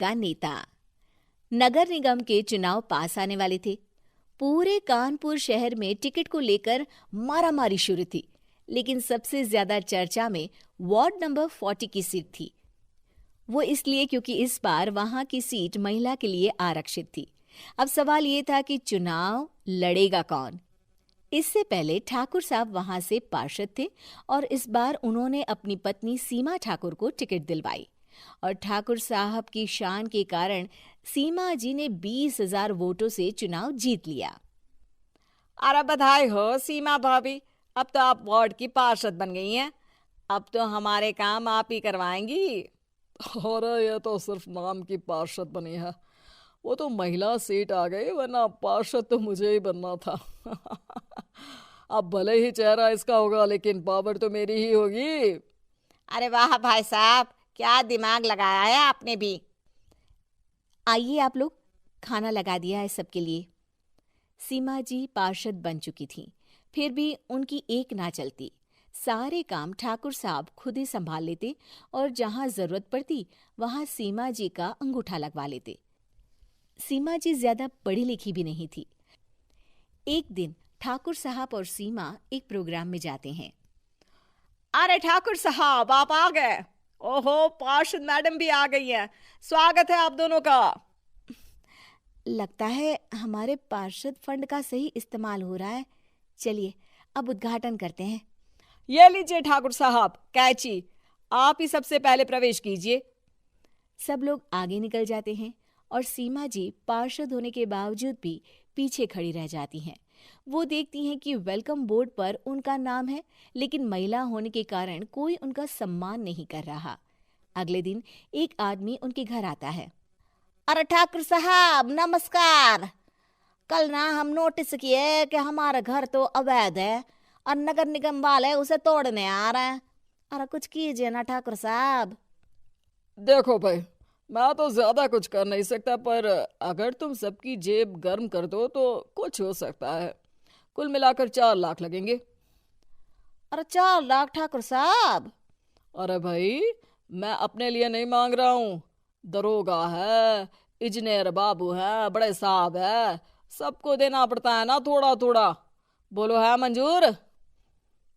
का नेता। नगर निगम के चुनाव पास आने वाले थे। पूरे कानपुर शहर में टिकट को लेकर मारामारी शुरू थी, लेकिन सबसे ज्यादा चर्चा में वार्ड नंबर 40 की सीट थी। वो इसलिए क्योंकि इस बार वहां की सीट महिला के लिए आरक्षित थी। अब सवाल ये था कि चुनाव लड़ेगा कौन। इससे पहले ठाकुर साहब वहां से पार्षद थे और इस बार उन्होंने अपनी पत्नी सीमा ठाकुर को टिकट दिलवाई और ठाकुर साहब की शान के कारण सीमा जी ने 20,000 वोटों से चुनाव जीत लिया। अरे बधाई हो सीमा भाभी, अब तो आप वार्ड की पार्षद बन गई हैं। अब तो हमारे काम आप ही करवाएंगी। अरे ये तो सिर्फ नाम की पार्षद बनी है, वो तो महिला सीट आ गई, वरना पार्षद तो मुझे ही बनना था। अब भले ही चेहरा इसका होगा, लेकिन पावर तो मेरी ही होगी। अरे वाह भाई साहब, क्या दिमाग लगाया है आपने भी। आइए आप लोग, खाना लगा दिया है सबके लिए। सीमा जी पार्षद बन चुकी थीं, फिर भी उनकी एक ना चलती। सारे काम ठाकुर साहब खुद ही संभाल लेते और जहां जरूरत पड़ती वहां सीमा जी का अंगूठा लगवा लेते। सीमा जी ज्यादा पढ़ी लिखी भी नहीं थी। एक दिन ठाकुर साहब और सीमा एक प्रोग्राम में जाते हैं। अरे ठाकुर साहब, आप आ गए। ओहो, पार्षद मैडम भी आ गई हैं। स्वागत है आप दोनों का। लगता है हमारे पार्षद फंड का सही इस्तेमाल हो रहा है। चलिए अब उद्घाटन करते हैं। ये लीजिए ठाकुर साहब कैची, आप ही सबसे पहले प्रवेश कीजिए। सब लोग आगे निकल जाते हैं और सीमा जी पार्षद होने के बावजूद भी पीछे खड़ी रह जाती हैं। वो देखती हैं कि वेलकम बोर्ड पर उनका नाम है, लेकिन महिला होने के कारण कोई उनका सम्मान नहीं कर रहा। अगले दिन एक आदमी उनके घर आता है। अरे ठाकुर साहब नमस्कार। कल ना हम नोटिस किए कि हमारा घर तो अवैध है और नगर निगम वाले उसे तोड़ने आ रहे हैं। अरे कुछ कीजिए ना ठाकुर साहब। देखो भाई, मैं तो ज्यादा कुछ कर नहीं सकता, पर अगर तुम सबकी जेब गर्म कर दो तो कुछ हो सकता है। कुल मिलाकर 4 लाख लगेंगे। अरे 4 लाख ठाकुर साहब? अरे भाई, मैं अपने लिए नहीं मांग रहा हूँ। दरोगा है, इंजीनियर बाबू है, बड़े साहब है, सबको देना पड़ता है ना थोड़ा थोड़ा। बोलो है मंजूर?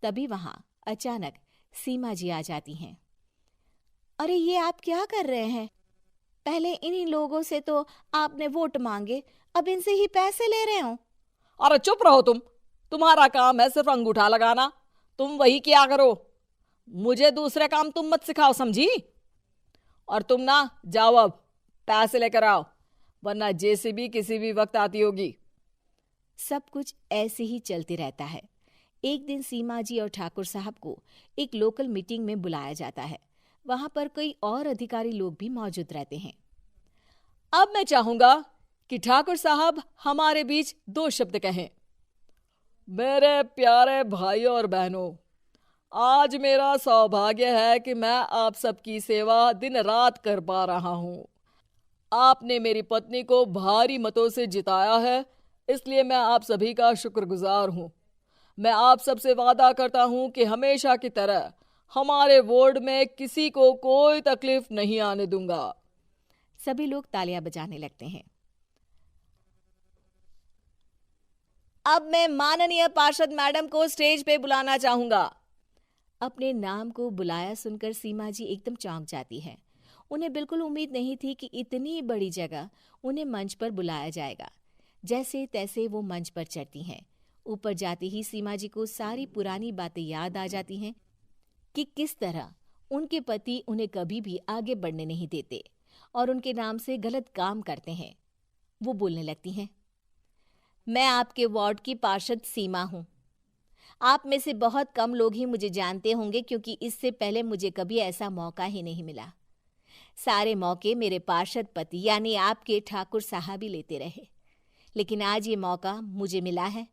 तभी वहां अचानक सीमा जी आ जाती हैं। अरे ये आप क्या कर रहे हैं? पहले इन्हीं लोगों से तो आपने वोट मांगे, अब इनसे ही पैसे ले रहे हो। अरे चुप रहो तुम, तुम्हारा काम है सिर्फ अंगूठा लगाना, तुम वही किया करो। मुझे दूसरे काम तुम मत सिखाओ, समझी? और तुम ना जाओ, अब पैसे लेकर आओ, वरना जेसीबी किसी भी वक्त आती होगी। सब कुछ ऐसे ही चलते रहता है। एक दिन सीमा जी और ठाकुर साहब को एक लोकल मीटिंग में बुलाया जाता है। वहां पर कई और अधिकारी लोग भी मौजूद रहते हैं। अब मैं चाहूंगा कि ठाकुर साहब हमारे बीच 2 शब्द कहें। मेरे प्यारे भाइयों और बहनों, आज मेरा सौभाग्य है कि मैं आप सबकी सेवा दिन रात कर पा रहा हूँ। आपने मेरी पत्नी को भारी मतों से जिताया है, इसलिए मैं आप सभी का शुक्रगुजार हूँ। मैं आप सबसे वादा करता हूँ कि हमेशा की तरह हमारे वार्ड में किसी को कोई तकलीफ नहीं आने दूंगा। सभी लोग तालियां बजाने लगते हैं। अब मैं माननीय पार्षद मैडम को स्टेज पे बुलाना चाहूंगा। अपने नाम को बुलाया सुनकर सीमा जी एकदम चौंक जाती है। उन्हें बिल्कुल उम्मीद नहीं थी कि इतनी बड़ी जगह उन्हें मंच पर बुलाया जाएगा। जैसे तैसे वो मंच पर चढ़ती हैं। ऊपर जाते ही सीमा जी को सारी पुरानी बातें याद आ जाती हैं कि किस तरह उनके पति उन्हें कभी भी आगे बढ़ने नहीं देते और उनके नाम से गलत काम करते हैं। वो बोलने लगती हैं। मैं आपके वार्ड की पार्षद सीमा हूँ। आप में से बहुत कम लोग ही मुझे जानते होंगे, क्योंकि इससे पहले मुझे कभी ऐसा मौका ही नहीं मिला। सारे मौके मेरे पार्षद पति यानी आपके ठाकुर साहब ही लेते रहे, लेकिन आज ये मौका मुझे मिला है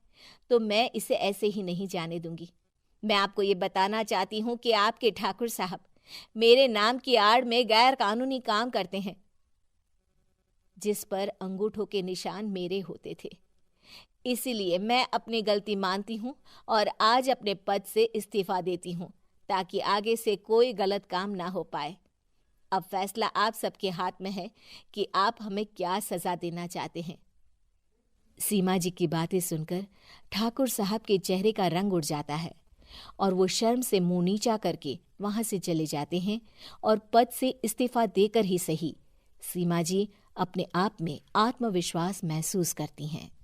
तो मैं इसे ऐसे ही नहीं जाने दूंगी। मैं आपको ये बताना चाहती हूँ कि आपके ठाकुर साहब मेरे नाम की आड़ में गैर कानूनी काम करते हैं, जिस पर अंगूठों के निशान मेरे होते थे। इसीलिए मैं अपनी गलती मानती हूँ और आज अपने पद से इस्तीफा देती हूँ, ताकि आगे से कोई गलत काम ना हो पाए। अब फैसला आप सबके हाथ में है कि आप हमें क्या सजा देना चाहते हैं। सीमा जी की बातें सुनकर ठाकुर साहब के चेहरे का रंग उड़ जाता है और वो शर्म से मुंह नीचा करके वहां से चले जाते हैं और पद से इस्तीफा देकर ही सही सीमा जी अपने आप में आत्मविश्वास महसूस करती हैं।